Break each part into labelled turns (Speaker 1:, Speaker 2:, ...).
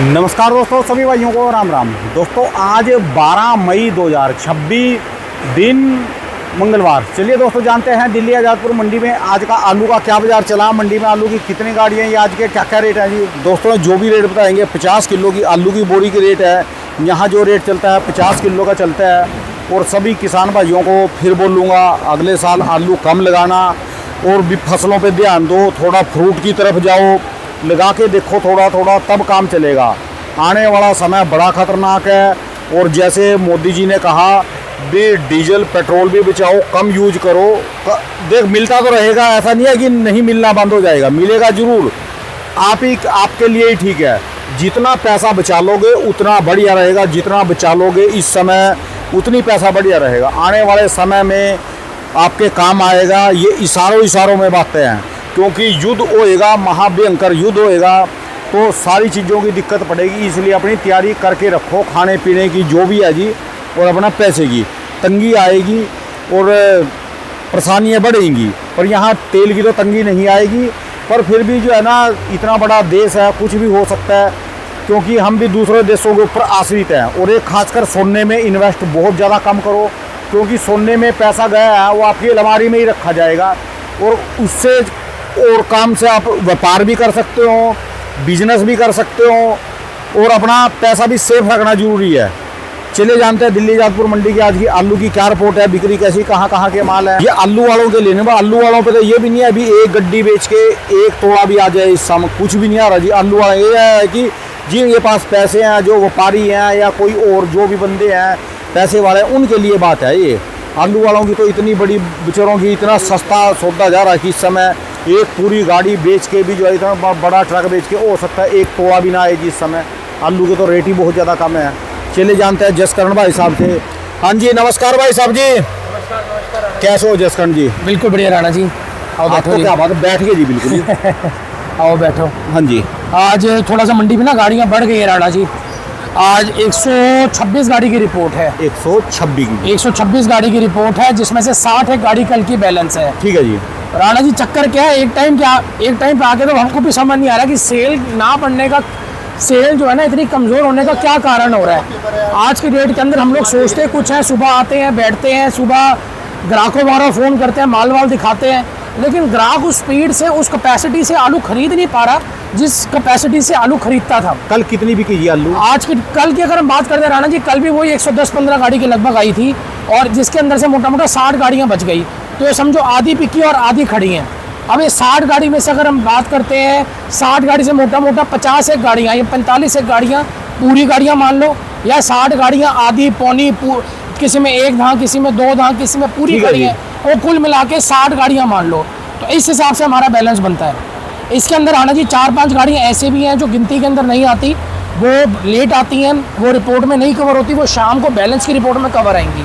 Speaker 1: नमस्कार दोस्तों, सभी भाइयों को राम राम। दोस्तों आज 12 मई 2026 दिन मंगलवार। चलिए दोस्तों जानते हैं दिल्ली आज़ादपुर मंडी में आज का आलू का क्या बाज़ार चला, मंडी में आलू की कितनी गाड़ियाँ हैं, आज के क्या क्या रेट है जी। दोस्तों जो भी रेट बताएंगे, 50 किलो की आलू की बोरी की रेट है यहाँ जो रेट चलता है 50 किलो का चलता है। और सभी किसान भाइयों को फिर बोलूँगा, अगले साल आलू कम लगाना और भी फसलों पर ध्यान दो, थोड़ा फ्रूट की तरफ जाओ, लगा के देखो थोड़ा थोड़ा, तब काम चलेगा। आने वाला समय बड़ा ख़तरनाक है। और जैसे मोदी जी ने कहा भी डीजल पेट्रोल भी बचाओ, कम यूज करो। देख मिलता तो रहेगा, ऐसा नहीं है कि नहीं मिलना बंद हो जाएगा, मिलेगा ज़रूर। आपके लिए ही ठीक है। जितना पैसा बचा लोगे उतना बढ़िया रहेगा, जितना बचा लोगे इस समय उतनी पैसा बढ़िया रहेगा। आने वाले समय में आपके काम आएगा। ये इशारों में बातें हैं, क्योंकि युद्ध होएगा, महाभयंकर युद्ध होएगा तो सारी चीज़ों की दिक्कत पड़ेगी। इसलिए अपनी तैयारी करके रखो, खाने पीने की जो भी है जी, और अपना पैसे की तंगी आएगी और परेशानियाँ बढ़ेंगी। पर यहाँ तेल की तो तंगी नहीं आएगी, पर फिर भी जो है ना, इतना बड़ा देश है, कुछ भी हो सकता है, क्योंकि हम भी दूसरे देशों के ऊपर आश्रित हैं। और एक खासकर सोने में इन्वेस्ट बहुत ज़्यादा कम करो, क्योंकि सोने में पैसा गया है वो आपकी अलमारी में ही रखा जाएगा। और उससे और काम से आप व्यापार भी कर सकते हो, बिजनेस भी कर सकते हो, और अपना पैसा भी सेफ रखना जरूरी है। चलिए जानते हैं दिल्ली आज़ादपुर मंडी की आज की आलू की क्या रिपोर्ट है, बिक्री कैसी, कहाँ के माल है। ये आलू वालों के लिए नहीं, आलू वालों पे तो ये भी नहीं है अभी एक गड्डी बेच के एक तोड़ा भी आ जाए इस समय, कुछ भी नहीं आ रहा जी। आलू वाला ये है कि जिनके पास पैसे हैं, जो व्यापारी हैं या कोई और जो भी बंदे हैं पैसे वाले, उनके लिए बात है ये। आलू वालों की तो इतनी बड़ी बेचारों की इतना सस्ता सौदा जा रहा है कि इस समय एक पूरी गाड़ी बेच के भी जो है, इतना बड़ा ट्रक बेच के हो सकता है एक तोड़ा भी ना आए जी इस समय। आलू के तो रेट ही बहुत ज़्यादा कम है। चलिए जानते हैं जसकरण भाई साहब से। हाँ जी नमस्कार भाई साहब जी।
Speaker 2: नमस्कार।
Speaker 1: कैसे हो जसकरण जी?
Speaker 2: बिल्कुल बढ़िया राणा जी। आओ बैठो।
Speaker 1: क्या बात है, बैठ गए जी बिल्कुल ही।
Speaker 2: आओ बैठो।
Speaker 1: हाँ जी,
Speaker 2: आज थोड़ा सा मंडी में ना गाड़ियाँ बढ़ गई है राणा जी। आज 126 गाड़ी की रिपोर्ट है। 126 गाड़ी की रिपोर्ट है, जिसमें से 60 गाड़ी कल की बैलेंस है।
Speaker 1: ठीक है जी।
Speaker 2: राणा जी चक्कर क्या है, एक टाइम पे आके तो हमको भी समझ नहीं आ रहा कि सेल ना बढ़ने का, सेल जो है ना इतनी कमज़ोर होने का क्या कारण हो रहा है। आज की डेट के अंदर हम लोग सोचते कुछ हैं, सुबह आते हैं, बैठते हैं, सुबह ग्राहकों द्वारा फ़ोन करते हैं, माल वाल दिखाते हैं, लेकिन ग्राहक उस स्पीड से, उस कैपेसिटी से आलू खरीद नहीं पा रहा जिस कैपेसिटी से आलू खरीदता था।
Speaker 1: कल कितनी बिकी जी आलू?
Speaker 2: कल की अगर हम बात करते हैं राणा जी, कल भी वही 110-15 गाड़ी के लगभग आई थी, और जिसके अंदर से मोटा मोटा 60 गाड़ियाँ बच गई। तो ये समझो आधी बिकी और आधी खड़ी हैं। अब ये 60 गाड़ी में से अगर हम बात करते हैं, 60 गाड़ी से मोटा मोटा 50 एक गाड़ियाँ या 45 एक गाड़ियाँ पूरी गाड़ियाँ मान लो, या 60 गाड़ियाँ आधी पौनी, किसी में एक धाँ, किसी में 2 धाँ, किसी में पूरी गाड़ियाँ, और कुल मिला के 60 गाड़ियाँ मान लो। तो इस हिसाब से हमारा बैलेंस बनता है। इसके अंदर आना जी 4-5 गाड़ियाँ ऐसे भी हैं जो गिनती के अंदर नहीं आती, वो लेट आती हैं, वो रिपोर्ट में नहीं कवर होती, वो शाम को बैलेंस की रिपोर्ट में कवर आएंगी।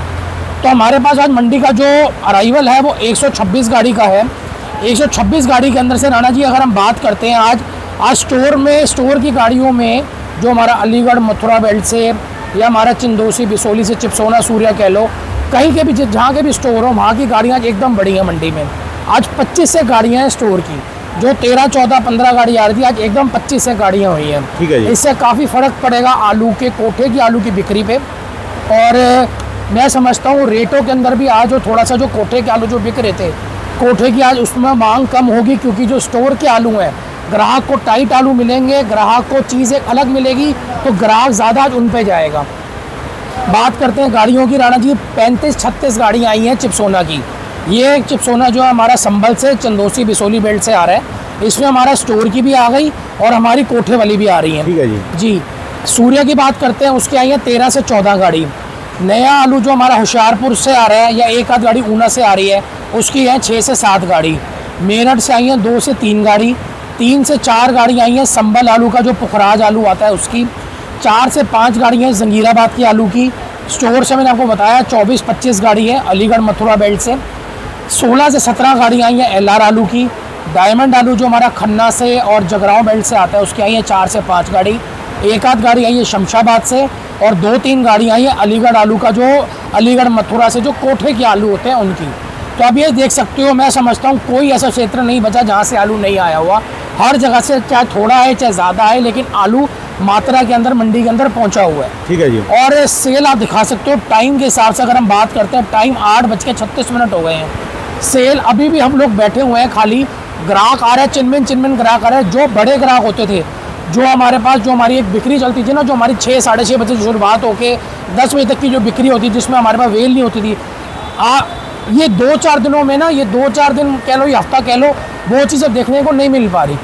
Speaker 2: तो हमारे पास आज मंडी का जो अराइवल है वो 126 गाड़ी का है। 126 गाड़ी के अंदर से राणा जी अगर हम बात करते हैं, आज स्टोर की गाड़ियों में जो हमारा अलीगढ़ मथुरा बेल्ट से, या हमारा चिंदोसी बिसोली से, चिपसोना सूर्या कह लो, कहीं के भी जहाँ के भी स्टोर हो, वहाँ की गाड़ियाँ एकदम बड़ी हैं मंडी में। आज 25 से गाड़ियाँ हैं स्टोर की, जो 13, 14, 15 गाड़ी आ रही थी, आज एकदम 25 से गाड़ियाँ हुई हैं।
Speaker 1: ठीक है जी।
Speaker 2: इससे काफ़ी फ़र्क पड़ेगा आलू के, कोठे की आलू की बिक्री पे। और मैं समझता हूँ रेटों के अंदर भी आज थोड़ा सा जो कोठे के आलू जो बिक रहे थे, कोठे की आज उसमें मांग कम होगी, क्योंकि जो स्टोर के आलू हैं, ग्राहक को टाइट आलू मिलेंगे, ग्राहक को चीज़ एक अलग मिलेगी, तो ग्राहक ज़्यादा आज उन पे जाएगा। बात करते हैं गाड़ियों की राणा जी, 35-36 गाड़ियाँ आई हैं चिपसोना की। ये चिपसोना जो है हमारा संभल से, चंदोसी बिसोली बेल्ट से आ रहा है। इसमें हमारा स्टोर की भी आ गई और हमारी कोठे वाली भी आ रही है।
Speaker 1: ठीक है
Speaker 2: जी। सूर्य की बात करते हैं, उसकी आई है 13 से 14 गाड़ी। नया आलू जो हमारा होशियारपुर से आ रहा है, या एक आध गाड़ी ऊना से आ रही है, उसकी है 6 से 7 गाड़ी। मेरठ से आई हैं 2 से 3 गाड़ी। 3 से 4 गाड़ी आई हैं संभल आलू का, जो पुखराज आलू आता है उसकी। 4 से 5 गाड़ी हैं जंगीराबाद की आलू की। स्टोर से मैंने आपको बताया 24-25 गाड़ी है अलीगढ़ मथुरा बेल्ट से। 16 से 17 गाड़ी आई हैं LR आलू की। डायमंड आलू जो हमारा खन्ना से और जगरांव बेल्ट से आता है, उसकी आई है 4 से 5 गाड़ी। एक आध गाड़ी आई है शमशाबाद से, और 2-3 गाड़ी आई है अलीगढ़ आलू का, जो अलीगढ़ मथुरा से जो कोठे के आलू होते हैं उनकी। तो अब ये देख सकते हो, मैं समझता हूँ कोई ऐसा क्षेत्र नहीं बचा जहाँ से आलू नहीं आया हुआ। हर जगह से चाहे थोड़ा है चाहे ज़्यादा है, लेकिन आलू मात्रा के अंदर मंडी के अंदर पहुँचा हुआ है।
Speaker 1: ठीक है जी।
Speaker 2: और सेल आप दिखा सकते हो, टाइम के हिसाब से अगर हम बात करते हैं, टाइम 8:36 हो गए हैं। सेल अभी भी हम लोग बैठे हुए हैं, खाली ग्राहक आ रहा है, चिनमिन ग्राहक आ रहा है। जो बड़े ग्राहक होते थे, जो हमारे पास जो हमारी एक बिक्री चलती थी ना, जो हमारी 6 साढ़े 6 बजे से शुरुआत होके 10 बजे तक की जो बिक्री होती थी, जिसमें हमारे पास वेल नहीं होती थी, ये 2-4 दिनों में ना, ये 2-4 दिन कह लो या हफ्ता कह लो, वो चीज़ अब देखने को नहीं मिल पा रही।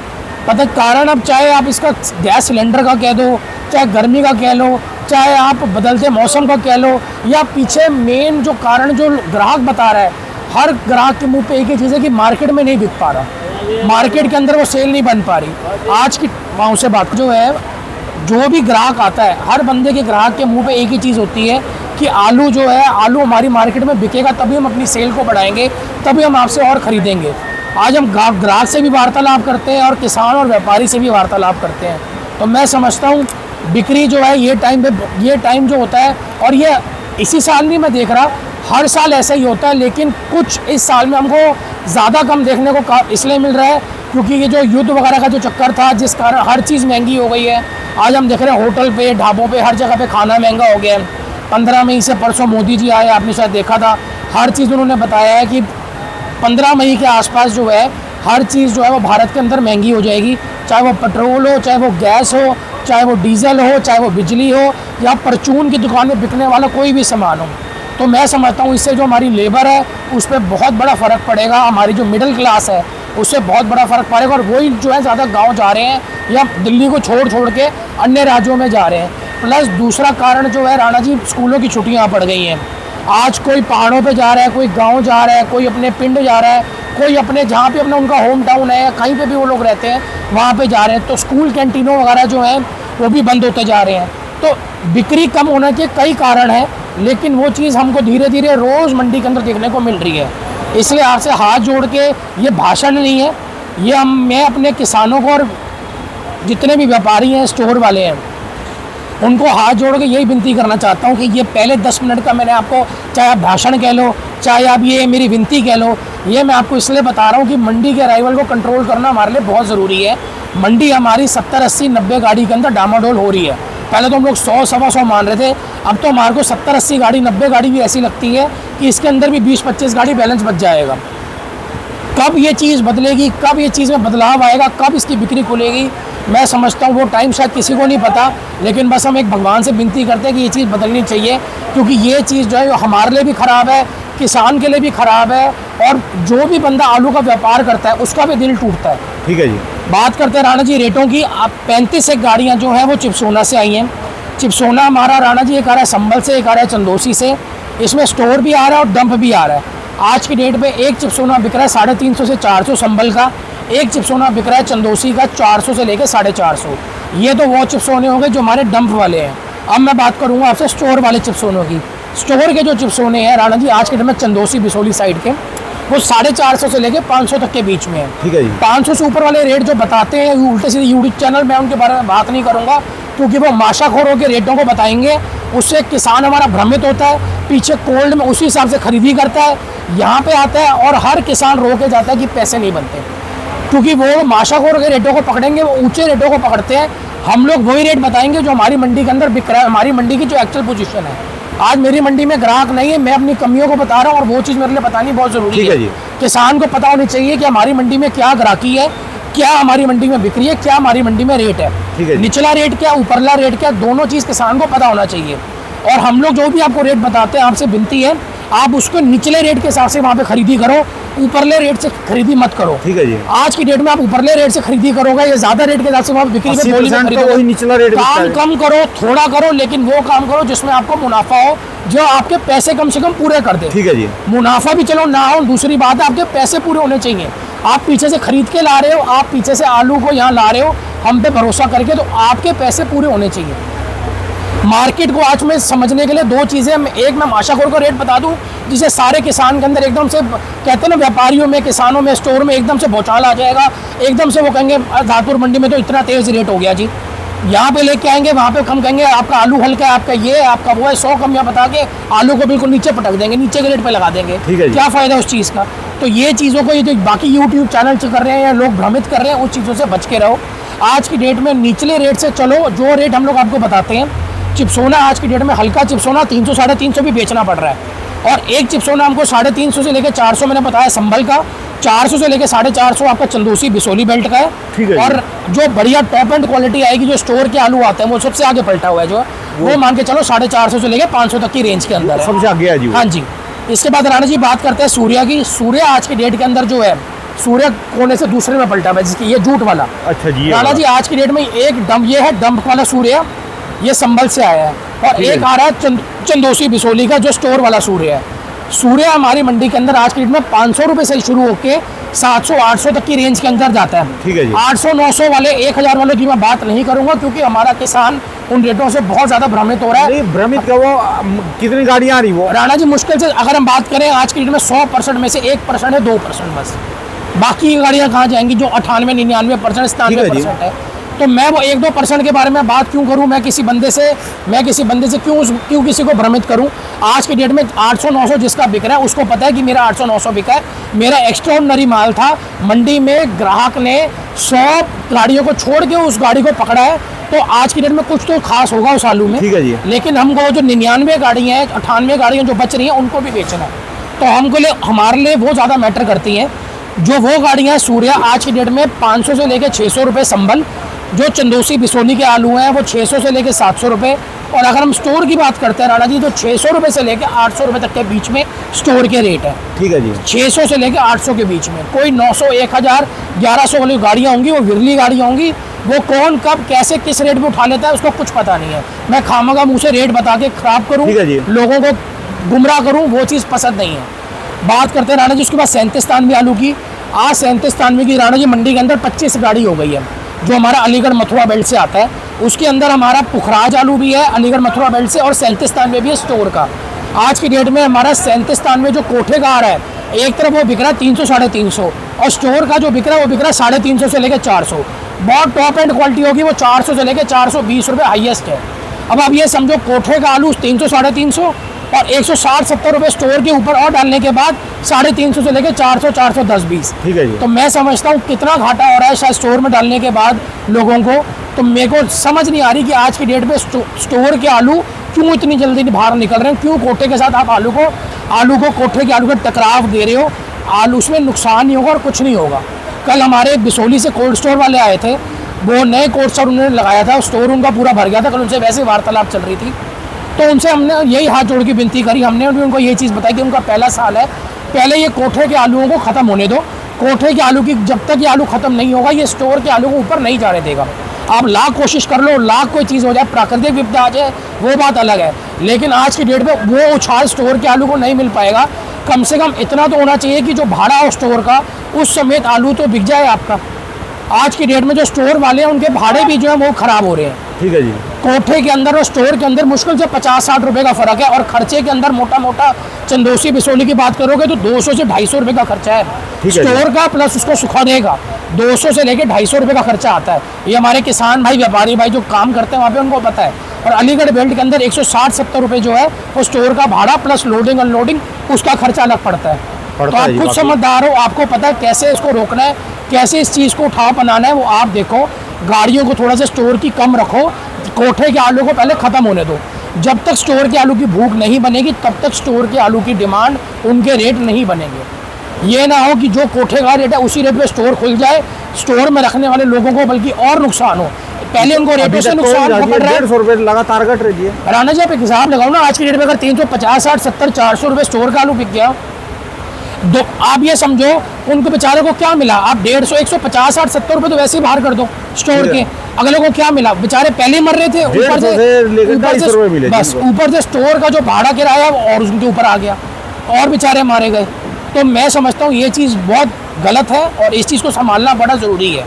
Speaker 2: पता कारण अब चाहे आप इसका गैस सिलेंडर का कह दो, चाहे गर्मी का कह लो, चाहे आप बदलते मौसम का कह लो, या पीछे मेन जो कारण जो ग्राहक बता रहा है, हर ग्राहक के मुंह पे एक ही चीज़ है कि मार्केट में नहीं बिक पा रहा, मार्केट के अंदर वो सेल नहीं बन पा रही। आज की वहाँ से बात जो है, जो भी ग्राहक आता है, हर बंदे के ग्राहक के मुंह पे एक ही चीज़ होती है कि आलू जो है, आलू हमारी मार्केट में बिकेगा तभी हम अपनी सेल को बढ़ाएंगे, तभी हम आपसे और ख़रीदेंगे। आज हम ग्राहक से भी वार्तालाप करते हैं और किसान और व्यापारी से भी वार्तालाप करते हैं। तो मैं समझता हूँ बिक्री जो है ये टाइम जो होता है, और ये इसी साल नहीं मैं देख रहा, हर साल ऐसा ही होता है, लेकिन कुछ इस साल में हमको ज़्यादा कम देखने को इसलिए मिल रहा है क्योंकि ये जो युद्ध वगैरह का जो चक्कर था, जिस कारण हर चीज़ महंगी हो गई है। आज हम देख रहे हैं होटल पे, ढाबों पे, हर जगह पे खाना महंगा हो गया है। 15 मई से परसों मोदी जी आए, आपने शायद देखा था, हर चीज़ उन्होंने बताया है कि 15 मई के आसपास जो है हर चीज़ जो है वो भारत के अंदर महंगी हो जाएगी, चाहे वो पेट्रोल हो, चाहे वो गैस हो, चाहे वो डीजल हो, चाहे वो बिजली हो, या परचून की दुकान में बिकने वाला कोई भी सामान हो। तो मैं समझता हूँ इससे जो हमारी लेबर है उस पर बहुत बड़ा फ़र्क पड़ेगा, हमारी जो मिडिल क्लास है उससे बहुत बड़ा फ़र्क पड़ेगा, और वही जो है ज़्यादा गाँव जा रहे हैं या दिल्ली को छोड़ के अन्य राज्यों में जा रहे हैं। प्लस दूसरा कारण जो है राणा जी, स्कूलों की छुट्टियाँ पड़ गई हैं। आज कोई पहाड़ों पे जा रहा है, कोई गांव जा रहा है, कोई अपने पिंड जा रहा है, कोई अपने जहाँ पे अपना उनका होम टाउन है, कहीं पे भी वो लोग रहते हैं वहाँ पे जा रहे हैं। तो स्कूल कैंटीनों वगैरह जो हैं वो भी बंद होते जा रहे हैं। तो बिक्री कम होने के कई कारण हैं, लेकिन वो चीज़ हमको धीरे धीरे रोज़ मंडी के अंदर देखने को मिल रही है। इसलिए आपसे हाथ जोड़ के, ये भाषण नहीं है, ये मैं अपने किसानों को और जितने भी व्यापारी हैं, स्टोर वाले हैं, उनको हाथ जोड़ के यही विनती करना चाहता हूँ कि ये पहले 10 मिनट का मैंने आपको, चाहे आप भाषण कह लो, चाहे आप ये मेरी विनती कह लो, ये मैं आपको इसलिए बता रहा हूँ कि मंडी के अराइवल को कंट्रोल करना हमारे लिए बहुत ज़रूरी है। मंडी हमारी 70, 80, 90 गाड़ी के अंदर डामाडोल हो रही है। पहले तो हम लोग 100, 125 मान रहे थे, अब तो हमारे को 70, 80 गाड़ी, 90 गाड़ी भी ऐसी लगती है कि इसके अंदर भी 20-25 गाड़ी बैलेंस बच जाएगा। कब ये चीज़ बदलेगी, कब ये चीज़ में बदलाव आएगा, कब इसकी बिक्री खुलेगी, मैं समझता हूँ वो टाइम शायद किसी को नहीं पता, लेकिन बस हम एक भगवान से विनती करते हैं कि ये चीज़ बदलनी चाहिए, क्योंकि ये चीज़ जो है हमारे लिए भी ख़राब है, किसान के लिए भी ख़राब है, और जो भी बंदा आलू का व्यापार करता है उसका भी दिल टूटता है।
Speaker 1: ठीक है जी।
Speaker 2: बात करते हैं राणा जी रेटों की। अब 35 एक गाड़ियाँ जो हैं वो चिपसोना से आई हैं। चिपसोना हमारा राणा जी एक आ रहा है संभल से, एक आ रहा है चंदोसी से। इसमें स्टोर भी आ रहा है और डंप भी आ रहा है। आज की डेट में एक चिपसोना बिक रहा है 350 से 400 संभल का, एक चिपसोना बिक रहा है चंदोसी का 400 से लेकर 450। ये तो वो चिपसोने होंगे जो हमारे डंप वाले हैं। अब मैं बात करूँगा आपसे स्टोर वाले चिपसोनों की। स्टोर के जो चिपसोने हैं राणा जी आज के डेट में चंदोसी बिसोली साइड के, वो 450 से लेके 500 तक के बीच में है।
Speaker 1: ठीक है जी।
Speaker 2: 500 से ऊपर वाले रेट जो बताते हैं उल्टे सीधे यूट्यूब चैनल, मैं उनके बारे में बात नहीं करूँगा, क्योंकि वो माशाखोरों के रेटों को बताएंगे, उससे किसान हमारा भ्रमित होता है, पीछे कोल्ड में उसी हिसाब से खरीदी करता है, यहाँ पे आता है और हर किसान रो के जाता है कि पैसे नहीं बनते, क्योंकि वो माशाखोर के रेटों को पकड़ेंगे, वो ऊँचे रेटों को पकड़ते हैं। हम लोग वही रेट बताएंगे जो हमारी मंडी के अंदर बिक रहा है, हमारी मंडी की जो एक्चुअल पोजीशन है। आज मेरी मंडी में ग्राहक नहीं है, मैं अपनी कमियों को बता रहा हूँ, और वो चीज़ मेरे लिए बतानी बहुत ज़रूरी है। किसान को पता होनी चाहिए कि हमारी मंडी में क्या ग्राहकी है, क्या हमारी मंडी में बिक्री है, क्या हमारी मंडी में रेट है, निचला रेट क्या, ऊपरला रेट क्या, दोनों चीज़ किसान को पता होना चाहिए। और हम लोग जो भी आपको रेट बताते हैं, आपसे विनती है आप उसको निचले रेट के हिसाब से वहाँ पे खरीदी करो, ऊपरले रेट से खरीदी मत करो।
Speaker 1: ठीक है जी।
Speaker 2: आज की डेट में आप ऊपरले रेट से खरीदी करोगे या ज्यादा रेट के हिसाब से वहाँ बिक्री में बोली में खरीदोगे,
Speaker 1: वही निचला रेट
Speaker 2: काम कम करो, थोड़ा करो, लेकिन वो काम करो जिसमें आपको मुनाफा हो, जो आपके पैसे कम से कम पूरे कर दे।
Speaker 1: ठीक है जी।
Speaker 2: मुनाफा भी चलो ना हो, दूसरी बात है आपके पैसे पूरे होने चाहिए। आप पीछे से खरीद के ला रहे हो, आप पीछे से आलू को यहाँ ला रहे हो हम पे भरोसा करके, तो आपके पैसे पूरे होने चाहिए। मार्केट को आज में समझने के लिए दो चीज़ें, एक मैं माशाखोर को रेट बता दूं जिसे सारे किसान के अंदर एकदम से, कहते हैं ना व्यापारियों में, किसानों में, स्टोर में एकदम से भौचाल आ जाएगा, एकदम से वो कहेंगे धातुर मंडी में तो इतना तेज़ रेट हो गया जी। यहाँ पे लेके आएंगे, वहाँ पे हम कहेंगे आपका आलू हल्का है, आपका ये है, आपका वो है, 100 कमियाँ बता के आलू को बिल्कुल नीचे पटक देंगे, नीचे के रेट पे लगा देंगे।
Speaker 1: ठीक है जी।
Speaker 2: क्या फ़ायदा उस चीज़ का? तो ये चीज़ों को, ये जो बाकी यूट्यूब चैनल से कर रहे हैं या लोग भ्रमित कर रहे हैं, उस चीज़ों से बच के रहो। आज की डेट में निचले रेट से चलो, जो रेट हम लोग आपको बताते हैं। चिप्सोना आज की डेट में हल्का चिप्सोना 300 साढ़े 300 भी बेचना पड़ रहा है, और एक चिप्सोना हमको 350 से लेकर 400 मैंने बताया संभल का, 400 से लेकर 450 आपका चंदोसी बिसोली बेल्ट का
Speaker 1: ठीक
Speaker 2: है।
Speaker 1: है
Speaker 2: और जो बढ़िया टॉप एंड क्वालिटी आएगी, जो स्टोर के आलू आते हैं, वो सबसे आगे पलटा हुआ है, जो वो मान के चलो 450 से लेकर 500 तक की रेंज के अंदर है,
Speaker 1: सबसे आगे है जी वो।
Speaker 2: हाँ जी। इसके बाद राणा जी बात करते हैं सूर्या की। सूर्या आज की डेट के अंदर जो है, सूर्या कोने से दूसरे में पलटा हुआ है, जिसकी ये जूट वाला।
Speaker 1: अच्छा जी।
Speaker 2: राणा जी आज की डेट में एक डंप, ये है डंप वाला सूर्या, ये संभल से आया है, और
Speaker 1: ठीक है।
Speaker 2: एक आ रहा है चंदोसी बिसोली का, जो स्टोर वाला सूर्या है। सूर्या हमारी मंडी के अंदर आज की डेट में 500 रुपये से शुरू होकर 700-800 तक की रेंज के अंदर जाता है।
Speaker 1: ठीक है जी।
Speaker 2: 800-900 वाले 1000 वालों की मैं बात नहीं करूंगा, क्योंकि हमारा किसान उन रेटों से बहुत ज़्यादा भ्रमित हो रहा है।
Speaker 1: नहीं भ्रमित का वो कितनी गाड़ियाँ आ रही वो?
Speaker 2: राणा जी मुश्किल से अगर हम बात करें आज की डेट में 100% में से 1% है, 2% बस। बाकी की गाड़ियाँ कहाँ जाएंगी जो 98, 99%, 97% है। तो मैं वो 1-2% के बारे में बात क्यों करूं? मैं किसी बंदे से क्यों किसी को भ्रमित करूं? आज की डेट में 800-900 जिसका बिक रहा है, उसको पता है कि मेरा 800-900 बिका है। मेरा एक्स्ट्राऑर्डिनरी माल था, मंडी में ग्राहक ने 100 गाड़ियों को छोड़ के उस गाड़ी को पकड़ा है, तो आज की डेट में कुछ तो खास होगा उस आलू में।
Speaker 1: ठीक है जी।
Speaker 2: लेकिन हमको जो 99 गाड़ियाँ हैं, 98 गाड़ियाँ जो बच रही हैं, उनको भी बेचना है, तो हमारे लिए वो ज़्यादा मैटर करती हैं। जो वो गाड़ियाँ सूर्या आज की डेट में 500 से लेकर 600 रुपये संभल, जो चंदोसी बिसोली के आलू हैं वो 600 से लेकर 700 रुपये, और अगर हम स्टोर की बात करते हैं राणा जी, तो 600 रुपये से लेकर 800 रुपये तक के बीच में स्टोर के रेट है।
Speaker 1: ठीक है जी।
Speaker 2: 600 से लेकर 800 के बीच में, कोई 900, 1000, 1100 वाली गाड़ियाँ होंगी, वो विरली गाड़ियाँ होंगी। वो कौन कब कैसे किस रेट में उठा लेता है, उसको कुछ पता नहीं है। मैं खामगा मुँह से रेट बता के खराब करूँ,
Speaker 1: ठीक है जी।
Speaker 2: लोगों को गुमराह करूँ, वो चीज़ पसंद नहीं है। बात करते हैं राणा जी उसके बाद 37 आलू की। आज 37 की राणा जी मंडी के अंदर 25 गाड़ी हो गई है, जो हमारा अलीगढ़ मथुरा बेल्ट से आता है। उसके अंदर हमारा पुखराज आलू भी है अलीगढ़ मथुरा बेल्ट से, और 37 भी है स्टोर का। आज की डेट में हमारा 37 जो कोठे का आ रहा है, एक तरफ वो बिक रहा है 300 साढ़े 300, और स्टोर का जो बिक रहा है वो बिक रहा है 350 से लेकर 400। बहुत टॉप एंड क्वालिटी होगी, वो 400 से लेकर 420 रुपये हाईएस्ट है। अब आप ये समझो, कोठे का आलू 300 साढ़े 300 और 160-70 रुपये स्टोर के ऊपर और डालने के बाद 350 से लेकर 400, 410-20।
Speaker 1: ठीक है जी।
Speaker 2: तो मैं समझता हूँ कितना घाटा हो रहा है शायद स्टोर में डालने के बाद लोगों को। तो मेरे को समझ नहीं आ रही कि आज की डेट में स्टोर के आलू क्यों इतनी जल्दी बाहर निकल रहे हैं, क्यों कोठे के साथ आप आलू को कोठे के आलू का टकराव दे रहे हो। आलू उसमें नुकसान नहीं होगा और कुछ नहीं होगा। कल हमारे बिसोली से कोल्ड स्टोर वाले आए थे, वो नए कोल्ड स्टोर उन्होंने लगाया था, स्टोर उनका पूरा भर गया था। कल उनसे वैसे वार्तालाप चल रही थी, तो उनसे हमने यही हाथ जोड़ के विनती करी, हमने भी उनको ये चीज़ बताई कि उनका पहला साल है, पहले ये कोठे के आलूओं को ख़त्म होने दो। कोठे के आलू की जब तक ये आलू ख़त्म नहीं होगा, ये स्टोर के आलू को ऊपर नहीं जाने देगा। आप लाख कोशिश कर लो, लाख कोई चीज़ हो जाए, प्राकृतिक विपदा आ जाए, वो बात अलग है, लेकिन आज की डेट में वो उछाल स्टोर के आलू को नहीं मिल पाएगा। कम से कम इतना तो होना चाहिए कि जो भाड़ा हो स्टोर का, उस समेत आलू तो बिक जाए आपका। आज की डेट में जो स्टोर वाले हैं, उनके भाड़े भी जो है वो ख़राब हो रहे हैं।
Speaker 1: ठीक है जी।
Speaker 2: कोठे के अंदर और स्टोर के अंदर मुश्किल से 50-60 रुपये का फ़र्क है, और खर्चे के अंदर मोटा चंदोसी बिसोली की बात करोगे तो 200 से 250 रुपये का खर्चा है स्टोर का, प्लस उसको सुखा देगा 200 से लेकर 250 रुपये का खर्चा आता है। ये हमारे किसान भाई, व्यापारी भाई जो काम करते हैं वहाँ पे उनको पता है। और अलीगढ़ बेल्ट के अंदर 160-70 रुपये जो है वो स्टोर का भाड़ा प्लस लोडिंग अनलोडिंग, उसका खर्चा अलग पड़ता है। तो आप खुद समझदार हो, आपको पता है कैसे इसको रोकना है, कैसे इस चीज़ को उठाव बनाना है। वो आप देखो, गाड़ियों को थोड़ा सा स्टोर की कम रखो, कोठे के आलू को पहले ख़त्म होने दो। जब तक स्टोर के आलू की भूख नहीं बनेगी, तब तक स्टोर के आलू की डिमांड, उनके रेट नहीं बनेंगे। ये ना हो कि जो कोठे का रेट है उसी रेट पे स्टोर खुल जाए, स्टोर में रखने वाले लोगों को बल्कि और नुकसान हो। पहले उनको रेटों से नुकसान पकड़ रहा है।
Speaker 1: 150 रुपये लगातार घट रही है।
Speaker 2: राणा जी आप एक हिसाब लगाओ ना, आज की डेट में अगर 350, 60, 70, 400 रुपये स्टोर का आलू बिक गया, तो आप ये समझो उनको बेचारे को क्या मिला। आप 150, 150, 60, 70 रुपये तो वैसे ही बाहर कर दो स्टोर के, अगले को क्या मिला? बेचारे पहले मर रहे थे, ऊपर से बस ऊपर से स्टोर का जो भाड़ा किराया और उनके ऊपर आ गया, और बेचारे मारे गए। तो मैं समझता हूँ ये चीज़ बहुत गलत है, और इस चीज़ को संभालना बड़ा ज़रूरी है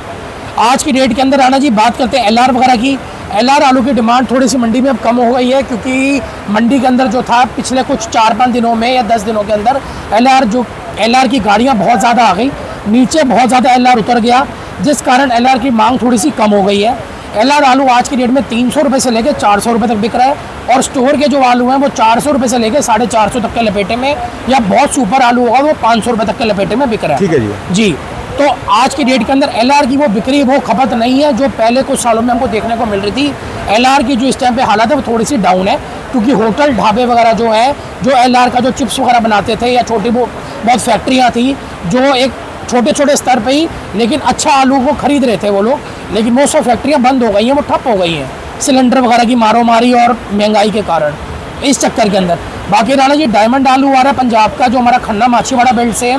Speaker 2: आज की डेट के अंदर। राणा जी बात करते हैं LR वगैरह की। LR आलू की डिमांड थोड़ी सी मंडी में अब कम हो गई है, क्योंकि मंडी के अंदर जो था पिछले कुछ 4-5 दिनों में या 10 दिनों के अंदर LR की गाड़ियाँ बहुत ज़्यादा आ गई, नीचे बहुत ज़्यादा LR उतर गया, जिस कारण LR की मांग थोड़ी सी कम हो गई है। LR आलू आज की डेट में 300 रुपये से लेकर 400 रुपये तक बिक रहा है, और स्टोर के जो आलू हैं वो 400 रुपये से लेकर 450 तक के लपेटे में, या बहुत सुपर आलू होगा वो 500 रुपये तक के लपेटे में बिक रहा है।
Speaker 1: ठीक है जी।
Speaker 2: जी, तो आज की डेट के अंदर LR की वो बिक्री, वो खपत नहीं है जो पहले कुछ सालों में हमको देखने को मिल रही थी। LR की जो इस टाइम पे हालत है वो थोड़ी सी डाउन है, क्योंकि होटल ढाबे वगैरह जो है, जो LR का जो चिप्स वगैरह बनाते थे, या छोटी बहुत फैक्ट्रियाँ थी जो एक छोटे छोटे स्तर पे ही लेकिन अच्छा आलू को खरीद रहे थे वो लोग, लेकिन वो सब फैक्ट्रियाँ बंद हो गई हैं, वो ठप हो गई हैं सिलेंडर वगैरह की मारोमारी और महंगाई के कारण, इस चक्कर के अंदर। बाकी राणा जी डायमंड आलू आ रहा है पंजाब का, जो हमारा खन्ना माछीवाड़ा बेल्ट से है।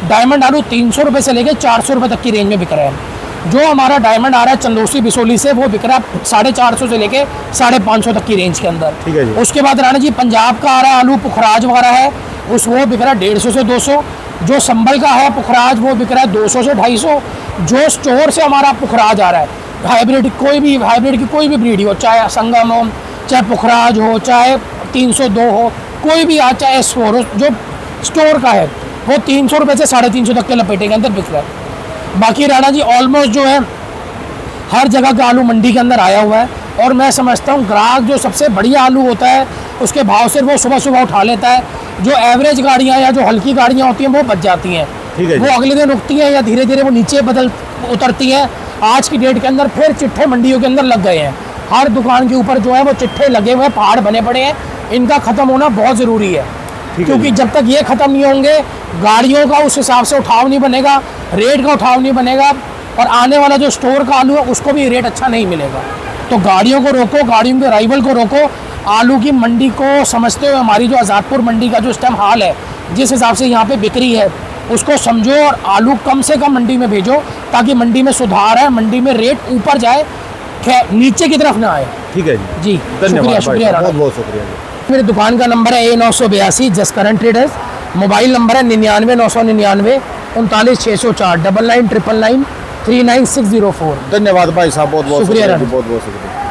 Speaker 2: डायमंड आलू 300 रुपये से लेकर 400 रुपये तक की रेंज में बिक रहा है। जो हमारा डायमंड आ रहा है चंदोसी बिसोली से, वो बिक रहा है 450 से लेके 550 तक की रेंज के अंदर।
Speaker 1: ठीक है जी।
Speaker 2: उसके बाद राणा जी पंजाब का आ रहा है आलू पुखराज वगैरह है, वो बिक रहा है 150 से 200। जो संभल का है पुखराज वो बिक रहा है 200 से 250। जो स्टोर से हमारा पुखराज आ रहा है, हाइब्रिड की कोई भी ब्रीड हो, चाहे संगम हो, चाहे पुखराज हो, चाहे 302 हो, कोई भी चाहे S4 हो, जो स्टोर का है वो 300 रुपये से 350 तक के लपेटे के अंदर बिक रहा है। बाकी राणा जी ऑलमोस्ट जो है हर जगह का आलू मंडी के अंदर आया हुआ है, और मैं समझता हूँ ग्राहक जो सबसे बढ़िया आलू होता है उसके भाव से वो सुबह सुबह उठा लेता है। जो एवरेज गाड़ियाँ या जो हल्की गाड़ियाँ होती हैं वो बच जाती हैं,
Speaker 1: ठीक है जी।
Speaker 2: वो अगले दिन रुकती हैं या धीरे धीरे वो नीचे उतरती हैं। आज की डेट के अंदर फिर चिट्ठे मंडियों के अंदर लग गए हैं, हर दुकान के ऊपर जो है वो चिट्ठे लगे हुए हैं, पहाड़ बने पड़े हैं। इनका ख़त्म होना बहुत ज़रूरी है, क्योंकि जब तक ये ख़त्म नहीं होंगे गाड़ियों का उस हिसाब से उठाव नहीं बनेगा, रेट का उठाव नहीं बनेगा, और आने वाला जो स्टोर का आलू है उसको भी रेट अच्छा नहीं मिलेगा। तो गाड़ियों को रोको, गाड़ियों के राइवल को रोको। आलू की मंडी को समझते हुए हमारी जो आज़ादपुर मंडी का जो इस टाइम हाल है, जिस हिसाब से यहाँ पे बिक्री है, उसको समझो और आलू कम से कम मंडी में भेजो, ताकि मंडी में सुधार है, मंडी में रेट ऊपर जाए, नीचे की तरफ ना आए।
Speaker 1: ठीक है जी,
Speaker 2: धन्यवाद, शुक्रिया,
Speaker 1: बहुत बहुत शुक्रिया जी।
Speaker 2: मेरी दुकान का नंबर है A982 Jaskaran traders. Mobile number है 99 999 39 604 99 999 39604।
Speaker 1: धन्यवाद भाई साहब, बहुत बहुत
Speaker 2: शुक्रिया
Speaker 1: शुक्रिया,
Speaker 2: राणा।
Speaker 1: बहुत बहुत शुक्रिया।